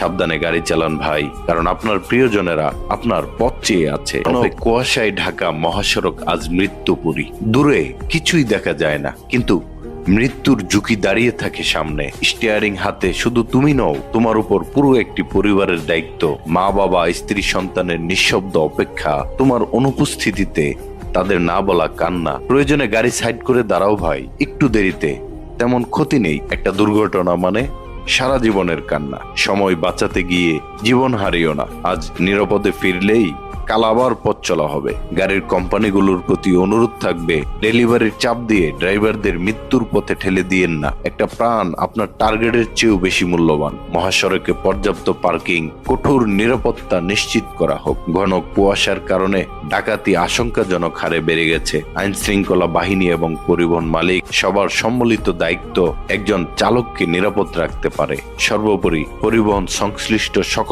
সাবধানে গাড়ি চালান ভাই, কারণ আপনার প্রিয়জনেরা আপনার পথ চেয়ে আছে। কুয়াশায় ঢাকা মহাসড়ক আজ মৃত্যুপুরী। দূরে কিছুই দেখা যায় না, কিন্তু মৃত্যুর ঝুঁকি দাঁড়িয়ে থাকে সামনে। স্টিয়ারিং হাতে শুধু তুমি নও, তোমার উপর পুরো একটি পরিবারের দায়িত্ব। মা বাবা, স্ত্রী, সন্তানের নিঃশব্দ অপেক্ষা তোমার অনুপস্থিতিতে, তাদের না বলা কান্না। প্রয়োজনে গাড়ি সাইড করে দাঁড়াও ভাই, একটু দেরিতে তেমন ক্ষতি নেই। একটা দুর্ঘটনা মানে সারা জীবনের কান্না। সময় বাঁচাতে গিয়ে জীবন হারিও না। আজ নিরাপদে ফিরলেই কাল আবার পথ চলা হবে। গাড়ির কোম্পানিগুলোর প্রতি অনুরোধ থাকবে, ডেলিভারির চাপ দিয়ে ড্রাইভারদের মৃত্যুর পথে ঠেলে দিয়েন না। একটা প্রাণ আপনার টার্গেটের চেয়েও বেশি মূল্যবান। মহাসড়কে পর্যাপ্ত পার্কিং, কঠোর নিরাপত্তা নিশ্চিত করা হোক। ঘন কুয়াশার কারণে ডাকাতি আশঙ্কাজনক হারে বেড়ে গেছে। আইন শৃঙ্খলা বাহিনী এবং পরিবহন মালিক সবার সম্মিলিত দায়িত্ব একজন চালককে নিরাপদ রাখতে পারে। সর্বোপরি পরিবহন সংশ্লিষ্ট সকল